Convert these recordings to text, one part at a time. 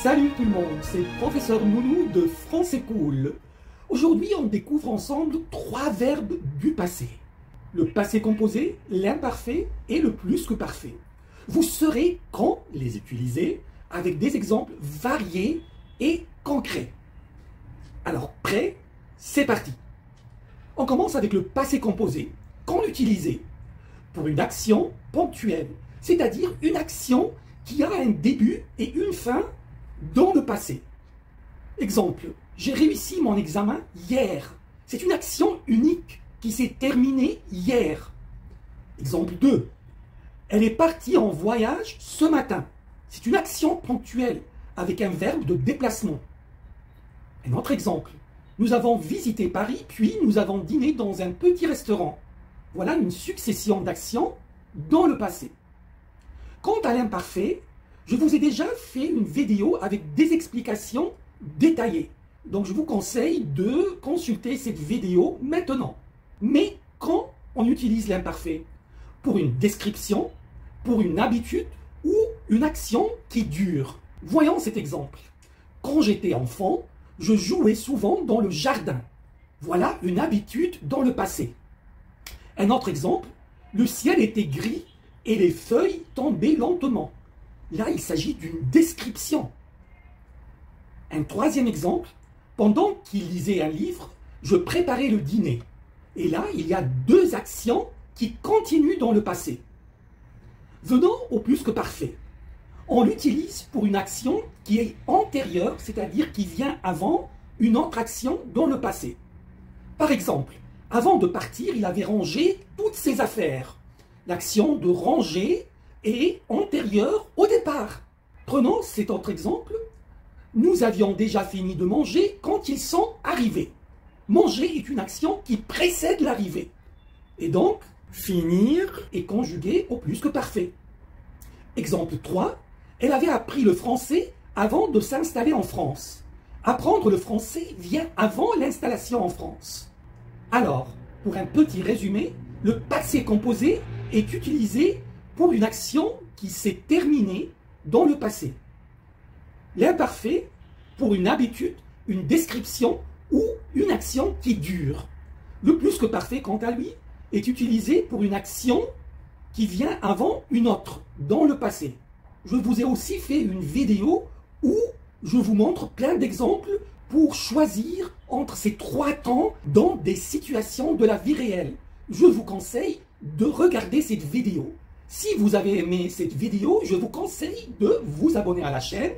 Salut tout le monde, c'est Professeur Nounou de Français Cool. Aujourd'hui, on découvre ensemble 3 verbes du passé. Le passé composé, l'imparfait et le plus que parfait. Vous saurez quand les utiliser avec des exemples variés et concrets. Alors, prêt? C'est parti. On commence avec le passé composé. Quand l'utiliser? Pour une action ponctuelle, c'est-à-dire une action qui a un début et une fin dans le passé. Exemple, j'ai réussi mon examen hier. C'est une action unique qui s'est terminée hier. Exemple 2. Elle est partie en voyage ce matin. C'est une action ponctuelle avec un verbe de déplacement. Un autre exemple. Nous avons visité Paris, puis nous avons dîné dans un petit restaurant. Voilà une succession d'actions dans le passé. Quant à l'imparfait, je vous ai déjà fait une vidéo avec des explications détaillées. Donc je vous conseille de consulter cette vidéo maintenant. Mais quand on utilise l'imparfait? Pour une description, pour une habitude ou une action qui dure. Voyons cet exemple. Quand j'étais enfant, je jouais souvent dans le jardin. Voilà une habitude dans le passé. Un autre exemple, le ciel était gris et les feuilles tombaient lentement. Là, il s'agit d'une description. Un troisième exemple, pendant qu'il lisait un livre, je préparais le dîner. Et là, il y a 2 actions qui continuent dans le passé. Venons au plus que parfait. On l'utilise pour une action qui est antérieure, c'est-à-dire qui vient avant une autre action dans le passé. Par exemple, avant de partir, il avait rangé toutes ses affaires. L'action de ranger est antérieure au départ. Prenons cet autre exemple. Nous avions déjà fini de manger quand ils sont arrivés. Manger est une action qui précède l'arrivée. Et donc, finir est conjugué au plus que parfait. Exemple 3. Elle avait appris le français avant de s'installer en France. Apprendre le français vient avant l'installation en France. Alors, pour un petit résumé, le passé composé est utilisé pour une action qui s'est terminée dans le passé. L'imparfait pour une habitude, une description ou une action qui dure. Le plus que parfait, quant à lui, est utilisé pour une action qui vient avant une autre, dans le passé. Je vous ai aussi fait une vidéo où je vous montre plein d'exemples pour choisir entre ces 3 temps dans des situations de la vie réelle. Je vous conseille de regarder cette vidéo. Si vous avez aimé cette vidéo, je vous conseille de vous abonner à la chaîne.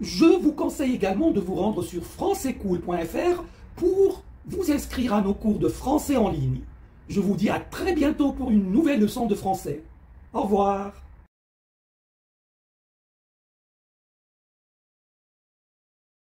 Je vous conseille également de vous rendre sur françaiscool.fr pour vous inscrire à nos cours de français en ligne. Je vous dis à très bientôt pour une nouvelle leçon de français. Au revoir.